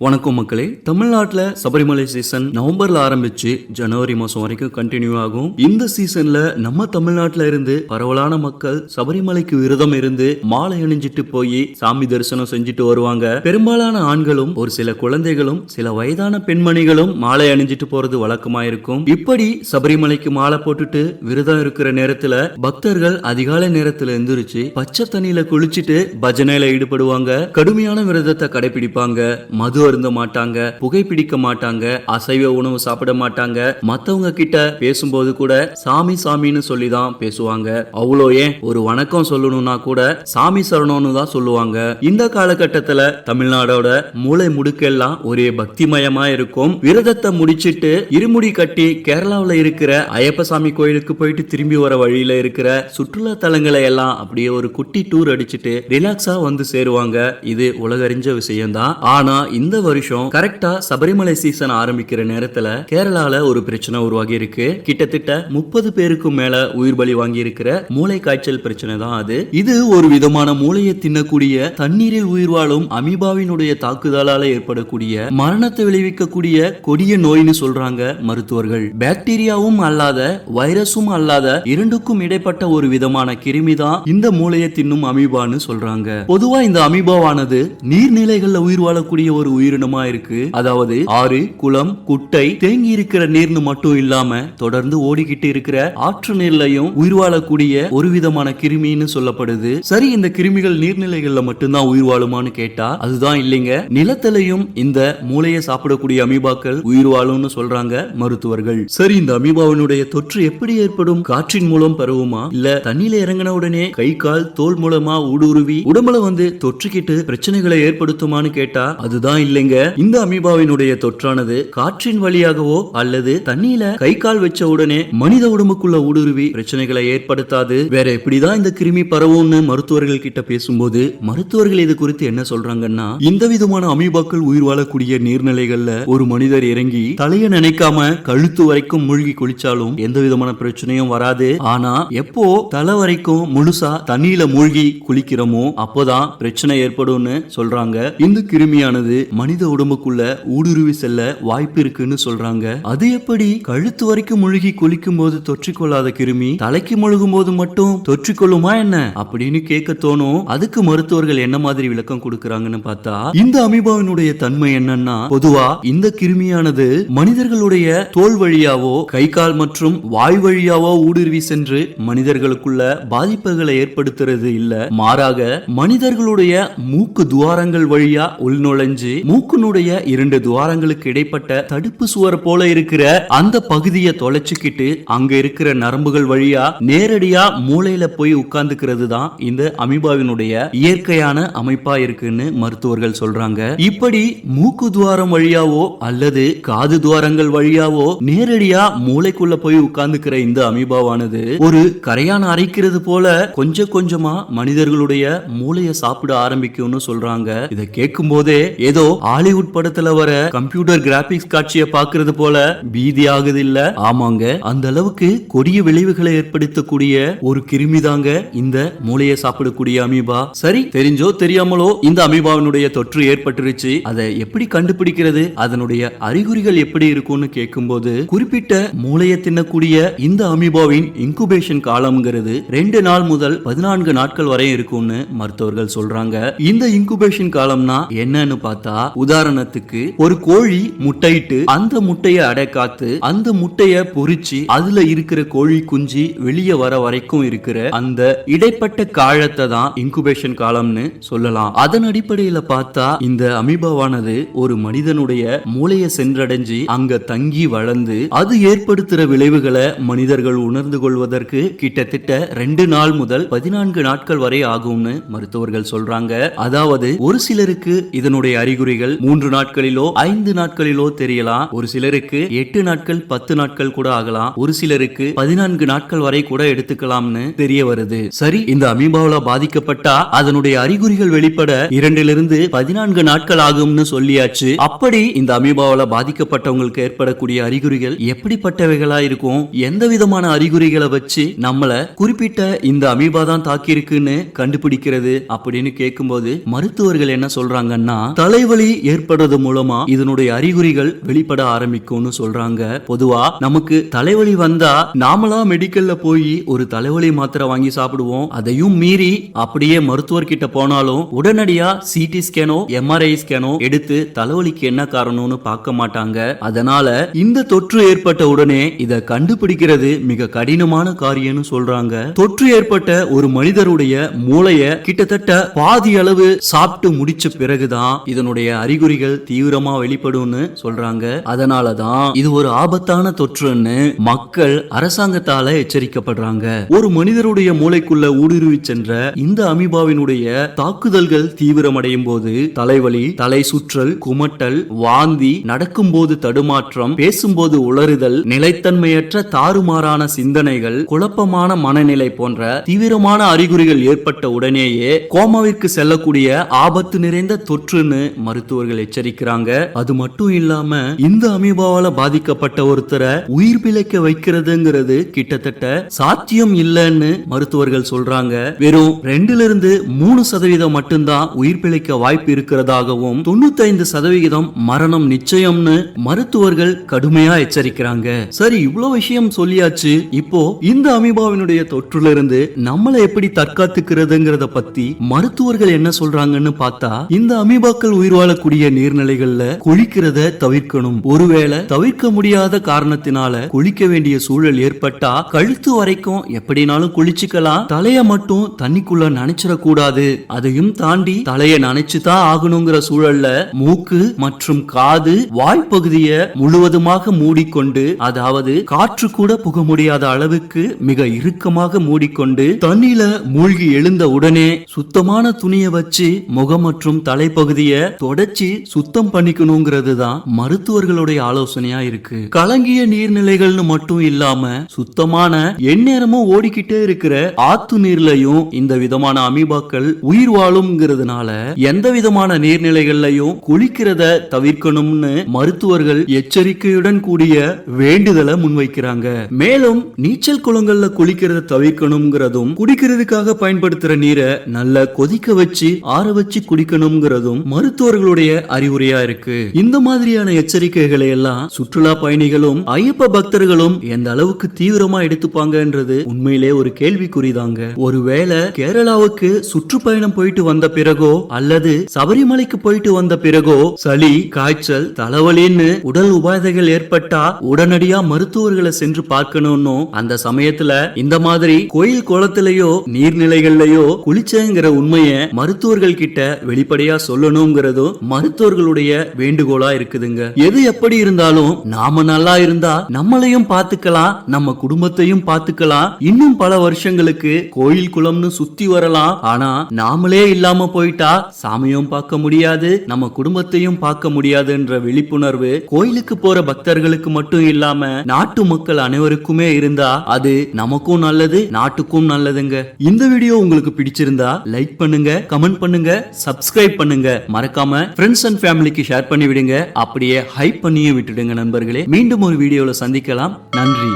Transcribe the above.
வணக்கம் மக்களே. தமிழ்நாட்டுல சபரிமலை சீசன் நவம்பர்ல ஆரம்பிச்சு ஜனவரி மாசம் வரைக்கும் கண்டினியூ ஆகும். இந்த சீசன்ல நம்ம தமிழ்நாட்டுல இருந்து பரவலான மக்கள் சபரிமலைக்கு விரதம் இருந்து மாலை அணிஞ்சிட்டு போய் சாமி தரிசனம் செஞ்சுட்டு வருவாங்க. பெரும்பாலான ஆண்களும் ஒரு சில குழந்தைகளும் சில வயதான பெண்மணிகளும் மாலை அணிஞ்சிட்டு போறது வழக்கமா இருக்கும். இப்படி சபரிமலைக்கு மாலை போட்டுட்டு விரதம் இருக்கிற நேரத்துல பக்தர்கள் அதிகாலை நேரத்துல எந்திரிச்சு பச்சை தண்ணியில குளிச்சுட்டு பஜனையில ஈடுபடுவாங்க. கடுமையான விரதத்தை கடைபிடிப்பாங்க. மது அருந்த மாட்டாங்க, புகைப்பிடிக்க மாட்டாங்க, அசைவ உணவு சாப்பிட மாட்டாங்க. மத்தவங்க கிட்ட பேசும்போது கூட சாமி சாமின்னு சொல்லிதான் பேசுவாங்க. அவ்வளோ ஏன் ஒரு வணக்கம் சொல்லணும்னா கூட சாமி சரணம்னு தான் சொல்லுவாங்க. இந்த காலகட்டத்துல தமிழ்நாடோட மூளை முடுக்கெல்லாம் ஒரே பக்திமயமா இருக்கும். விரதத்தை முடிச்சிட்டு இருமுடி கட்டி கேரளாவில் இருக்கிற ஐயப்பசாமி கோயிலுக்கு போயிட்டு திரும்பி வர வழியில இருக்கிற சுற்றுலா தலங்களை எல்லாம் அப்படியே ஒரு குட்டி டூர் அடிச்சுட்டு ரிலாக்ஸா வந்து சேருவாங்க. இது உலகறிஞ்ச விஷயம்தான். ஆனா இந்த வருஷம் கரெக்டா சபரிமலை சீசன் ஆரம்பிக்கிற நேரத்துல கேரளால ஒரு பிரச்சனை உருவாகி இருக்கு. கிட்டத்தட்ட 30 பேருக்கு மேல உயிர் பலி வாங்கி இருக்கிற மூளை காய்ச்சல் பிரச்சனை தான் அது. இது ஒரு விதமான மூளையை தின்னக்கூடிய தண்ணீரில் உயிர் வாழும் அமீபாவினுடைய தாக்குதலால ஏற்படக்கூடிய மரணத்தை விளைவிக்கக்கூடிய கொடிய நோய்னு சொல்றாங்க மருத்துவர்கள். பாக்டீரியாவும் அல்லாத வைரஸும் அல்லாத இரண்டுக்கும் இடைப்பட்ட ஒரு விதமான கிருமி தான் இந்த மூளையை தின்னும் அமீபான்னு சொல்றாங்க. பொதுவா இந்த அமீபாவானது நீர்நிலைகள்ல உயிர் வாழக்கூடிய ஒரு உயிரினமா இருக்கு. அதாவது ஆறு, குளம், குட்டை, தேங்கி இருக்கிற நீர்னு மட்டும் இல்லாம தொடர்ந்து ஓடிக்கிட்டு இருக்கிற ஆற்று நீர்லையும் உயிர் வாழக்கூடிய ஒரு விதமான கிருமின்னு சொல்லப்படுது. சரி, இந்த கிருமிகள் நீர்நிலைகள்ல மட்டும்தான் உயிர் வாழுமான்னு கேட்டா அதுதான் இல்லைங்க. நிலத்திலையும் இந்த மூளையை சாப்பிடக்கூடிய அமீபாக்கள் உயிர் வாழும்னு சொல்றாங்க மருத்துவர்கள். சரி, இந்த அமீபாவினுடைய தொற்று எப்படி ஏற்படும்? காற்றின் மூலம் பரவுமா, இல்ல தண்ணியில இறங்கின உடனே கை கால் தோல் மூலமா ஊடுருவி உடம்புல வந்து தொற்றுக்கிட்டு பிரச்சனைகளை ஏற்படுத்துமான்னு கேட்டா அதுதான் இல்லைங்க. இந்த அமீபாவினுடைய தொற்றானது காற்றின் வழியாகவோ அல்லது தண்ணியில கை கால் வச்ச உடனே மனித உடம்புக்குள்ள ஊடுருவி பிரச்சனைகளை ஏற்படுத்தாது. வேற எப்படிதான் இந்த கிருமி பரவும்னு மருத்துவர்கள் கிட்ட பேசும்போது மருத்துவர்கள் இது குறித்து என்ன சொல்றாங்கன்னா, இந்த விதமான அமீபாக்கள் உயிர் வாழக்கூடிய நீர்நிலைகள்ல ஒரு மனிதர் இறங்கி தலைய நினைக்காம கழுத்து வரைக்கும் மூழ்கி குளிச்சாலும் எந்த விதமான பிரச்சனையும் வராது. ஆனா எப்போ தலை வரைக்கும் முழுசா தண்ணியில மூழ்கி குளிக்கிறோமோ அப்போதான் பிரச்சனை ஏற்படும்னு சொல்றாங்க. இந்த கிருமியானது மனித உடம்புக்குள்ள ஊடுருவி செல்ல வாய்ப்பு இருக்குன்னு சொல்றாங்க. அது எப்படி கழுத்து வரைக்கும் முழுகி குளிக்கும் போது தொற்றிக்கொள்ளாத கிருமி தலைக்கு முழுகும் போது மட்டும் தொற்றிக்கொள்ளுமா என்ன அப்படின்னு கேட்க தோணும். அதுக்கு மருத்துவர்கள் என்ன மாதிரி விளக்கம் கொடுக்கறாங்கன்னு பார்த்தா, இந்த அமீபாவினுடைய தன்மை என்னன்னா, பொதுவா இந்த கிருமியானது மனிதர்களுடைய தோல் வழியாவோ கை கால் மற்றும் வாய் வழியாவோ ஊடுருவி சென்று மனிதர்களுக்குள்ள பாதிப்புகளை ஏற்படுத்துறது இல்ல. மாறாக மனிதர்களுடைய மூக்கு துவாரங்கள் வழியா உள்நுழைஞ்சு மூக்குனுடைய 2 துவாரங்களுக்கு இடைப்பட்ட தடுப்பு சுவர் போல இருக்கிற அந்த பகுதியை தொலைச்சுக்கிட்டு அங்க இருக்கிற நரம்புகள் வழியா நேரடியா மூளையில போய் உட்கார்ந்துக்கிறது தான் இந்த அமீபாவினுடைய இயற்கையான அமைப்பா இருக்குன்னு மருத்துவர்கள் சொல்றாங்க. இப்படி மூக்கு துவாரம் வழியாவோ அல்லது காது துவாரங்கள் வழியாவோ நேரடியா மூளைக்குள்ள போய் உட்கார்ந்துக்கிற இந்த அமீபாவானது ஒரு கரையான் அரைக்கிறது போல கொஞ்சம் கொஞ்சமா மனிதர்களுடைய மூளையை சாப்பிட ஆரம்பிக்கும்னு சொல்றாங்க. இதை கேட்கும் போதே ஏதோ ஹாலிவுட் படத்துல வர கம்ப்யூட்டர் கிராபிக்ஸ் காட்சியை பாக்குறது போல பீதி ஆகுது இல்ல? ஆமாங்க, அந்த அளவுக்கு கொடிய விளைவுகளை ஏற்படுத்தக்கூடிய ஒரு கிருமி தாங்க இந்த மூளையை சாப்பிடக்கூடிய அமீபா. சரி, தெரிஞ்சோ தெரியாமலோ இந்த அமீபாவினுடைய தொற்று ஏற்பட்டுருச்சு. அதை எப்படி கண்டுபிடிக்கிறது, அதனுடைய அறிகுறிகள் எப்படி இருக்கும்னு கேட்கும்போது, குறிப்பிட்ட மூளையை தின்னக்கூடிய இந்த அமீபாவின் இன்குபேஷன் காலம்ங்கிறது 2 நாள் முதல் 14 நாட்கள் வரை இருக்கும்னு மருத்துவர்கள் சொல்றாங்க. இந்த இன்குபேஷன் காலம்னா என்னன்னு பார்த்தா, உதாரணத்துக்கு ஒரு கோழி முட்டையிட்டு அந்த முட்டையை அடைக்காத்து அந்த முட்டையை பொறிச்சு அதுல இருக்கிற கோழி குஞ்சு வெளியே வர வரைக்கும் இருக்கிற அந்த இடைப்பட்ட காலத்தை தான் இன்குபேஷன் காலம்னு சொல்லலாம். அதன் அடிப்படையில பார்த்தா இந்த அமீபாவானது ஒரு மனிதனுடைய மூளையை சென்றடைஞ்சு அங்க தங்கி வளர்ந்து அது ஏற்படுத்துற விளைவுகளை மனிதர்கள் உணர்ந்து கொள்வதற்கு கிட்டத்தட்ட 2 நாள் முதல் 14 நாட்கள் வரை ஆகும்னு மருத்துவர்கள் சொல்றாங்க. அதாவது ஒரு சிலருக்கு இதனுடைய அறிகுறிகள் 3 நாட்களிலோ 5 நாட்களிலோ தெரியலாம். ஒரு சிலருக்கு 8 நாட்கள் 10 நாட்கள் கூட ஆகலாம். ஒரு சிலருக்கு 14 நாட்கள் வரை கூட எடுத்துக்கலாம்னு தெரிய வருது. சரி, இந்த அமீபாவால பாதிக்கப்பட்டா அதனுடைய அறிகுறிகள் வெளிப்பட 2 to 14 நாட்கள் ஆகும்னு சொல்லியாச்சு. அப்படி இந்த அமீபாவால பாதிக்கப்பட்டவங்களுக்கு ஏற்படக்கூடிய அறிகுறிகள் எப்படிப்பட்டவைகளா இருக்கும், எந்த விதமான அறிகுறிகளை வச்சு நம்மள குறிப்பிட்ட இந்த அமீபா தான் தாக்கி இருக்குன்னு கண்டுபிடிக்கிறது அப்படின்னு கேட்கும்போது மருத்துவர்கள் என்ன சொல்றாங்கன்னா, தலைவலி தலைவலி ஏற்படுறது மூலமா இதனுடைய அறிகுறிகள் வெளிப்பட ஆரம்பிக்கும்னு சொல்றாங்க. பொதுவா நமக்கு தலைவலி வந்தா நாமளா மெடிக்கல்ல போய் ஒரு தலைவலி மாத்திரை வாங்கி சாப்பிடுவோம். அதையும் மீறி அப்படியே மருத்துவர் கிட்ட போனாலும் உடனடியா சிடி ஸ்கேனோ எம்ஆர்ஐ ஸ்கேனோ எடுத்து தலைவலிக்கு என்ன காரணம்னு பார்க்க மாட்டாங்க. அதனால இந்த தொற்று ஏற்பட்ட உடனே இதை கண்டுபிடிக்கிறது மிக கடினமான காரியம்னு சொல்றாங்க. தொற்று ஏற்பட்ட ஒரு மனிதருடைய மூளைய கிட்டத்தட்ட பாதி அளவு சாப்பிட்டு முடிச்ச பிறகுதான் இதனுடைய அறிகுறிகள் தீவிரமா வெளிப்படும்னு சொல்றாங்க. அதனாலதான் இது ஒரு ஆபத்தான தொற்றுன்னு மக்கள் அரசாங்கத்தால எச்சரிக்கப்படுறாங்க. ஒரு மனிதருடைய மூளைக்குள்ள ஊடுருவி சென்ற இந்த அமீபாவினுடைய தாக்குதல்கள் தீவிரமடையும் போது தலைவலி, தலை சுற்றல், குமட்டல், வாந்தி, நடக்கும்போது தடுமாற்றம், பேசும்போது உளறுதல், நிலைத்தன்மையற்ற தாறுமாறான சிந்தனைகள், குழப்பமான மனநிலை போன்ற தீவிரமான அறிகுறிகள் ஏற்பட்ட உடனேயே கோமாவிற்கு செல்லக்கூடிய ஆபத்து நிறைந்த தொற்றுன்னு மருத்துவர்கள் எச்சரிக்கிறாங்க. அது மட்டும் இல்லாம இந்த அமீபாவால பாதிக்கப்பட்ட ஒருத்தரை உயிர் பிழைக்க வைக்கிறதுங்கிறது கிட்டத்தட்ட சாத்தியம் இல்லைன்னு மருத்துவர்கள் சொல்றாங்க. வெறும் 2-3% மட்டும்தான் உயிர் பிழைக்க வாய்ப்பு இருக்கிறதாகவும் 95% மரணம் நிச்சயம்னு மருத்துவர்கள் கடுமையா எச்சரிக்கிறாங்க. சரி, இவ்வளவு விஷயம் சொல்லியாச்சு. இப்போ இந்த அமீபாவினுடைய தொற்றுல இருந்து நம்மளை எப்படி தற்காத்துக்கிறதுங்கிறத பத்தி மருத்துவர்கள் என்ன சொல்றாங்கன்னு பார்த்தா, இந்த அமீபாக்கள் உயிர் வாழக்கூடிய நீர்நிலைகள்ல குளிக்கிறத தவிர்க்கணும். ஒருவேளை தவிர்க்க முடியாத காரணத்தினால குளிக்க வேண்டிய சூழல் ஏற்பட்டா கழுத்து வரைக்கும் எப்படினாலும் குளிச்சுக்கலாம். தலைய மட்டும் தண்ணிக்குள்ள நனைச்சிடக் கூடாது. அதையும் தாண்டி தலைய நனைச்சுதான் ஆகணுங்கிற சூழல்ல மூக்கு மற்றும் காது, வாய்ப்பகுதியை முழுவதுமாக மூடிக்கொண்டு, அதாவது காற்று கூட புக முடியாத அளவுக்கு மிக இறுக்கமாக மூடிக்கொண்டு தண்ணியில மூழ்கி எழுந்த உடனே சுத்தமான துணியை வச்சு முகம் மற்றும் தலைப்பகுதியை தொடச்சி சுத்தம் பண்ணிக்கணுங்கிறது தான் மருத்துவர்களுடைய ஆலோசனையா இருக்கு. கலங்கிய நீர்நிலைகள்னு மட்டும் இல்லாம சுத்தமான எந்நேரமும் ஓடிக்கிட்டே இருக்கிற ஆத்து நீர்லயும் இந்த விதமான அமீபாக்கள் உயிர் வாழும்ங்கிறதுனால எந்த விதமான நீர்நிலைகள்லயும் குளிக்கிறத தவிர்க்கணும்னு மருத்துவர்கள் எச்சரிக்கையுடன் கூடிய வேண்டுதலை முன்வைக்கிறாங்க. மேலும் நீச்சல் குளங்கள்ல குளிக்கிறத தவிர்க்கணும்ங்கிறதும், குடிக்கிறதுக்காக பயன்படுத்துற நீரை நல்லா கொதிக்க வச்சு ஆற வச்சு குடிக்கணும்ங்கிறதும் மருத்துவர்களுடைய அறிவுரையா இருக்கு. இந்த மாதிரியான எச்சரிக்கைகளை எல்லாம் சுற்றுலா பயணிகளும் ஐயப்ப பக்தர்களும் எந்த அளவுக்கு தீவிரமா எடுத்துப்பாங்கன்றது உண்மையிலே ஒரு கேள்விக்குறிதாங்க. ஒருவேளை கேரளாவுக்கு சுற்றுப்பயணம் போயிட்டு வந்த பிறகோ அல்லது சபரிமலைக்கு போயிட்டு வந்த பிறகோ சளி, காய்ச்சல், தலைவலின்னு உடல் உபாதைகள் ஏற்பட்டா உடனடியா மருத்துவர்களை சென்று பார்க்கணும்னு அந்த சமயத்துல இந்த மாதிரி கோயில் குளத்திலேயோ நீர்நிலைகள்லயோ குளிச்சங்கிற உண்மையை மருத்துவர்கள் கிட்ட வெளிப்படையா சொல்லணும்ங்கிறதும் மருத்துவர்களுடைய வேண்டுகோளா இருக்குதுங்க. எது எப்படி இருந்தாலும் நாம நல்லா இருந்தா நம்மளையும் பார்த்துக்கலாம், நம்ம குடும்பத்தையும் பார்த்துக்கலாம். இன்னும் பல வருஷங்களுக்கு கோயில் குளம்னு சுத்தி வரலாம். ஆனா நாமளே இல்லாம போயிட்டா சாமியும் பார்க்க முடியாது, நம்ம குடும்பத்தையும் பார்க்க முடியாதுன்ற விழிப்புணர்வு கோயிலுக்கு போற பக்தர்களுக்கு மட்டும் இல்லாம நாட்டு மக்கள் அனைவருக்குமே இருந்தா அது நமக்கும் நல்லது, நாட்டுக்கும் நல்லதுங்க. இந்த வீடியோ உங்களுக்கு பிடிச்சிருந்தா லைக் பண்ணுங்க, கமெண்ட் பண்ணுங்க, சப்ஸ்கிரைப் பண்ணுங்க. மறக்காம ஃப்ரெண்ட்ஸ் அண்ட் ஃபேமிலிக்கு ஷேர் பண்ணி விடுங்க. அப்படியே ஹைப் பண்ணியும் விட்டுடுங்க நண்பர்களே. மீண்டும் ஒரு வீடியோல சந்திக்கலாம். நன்றி.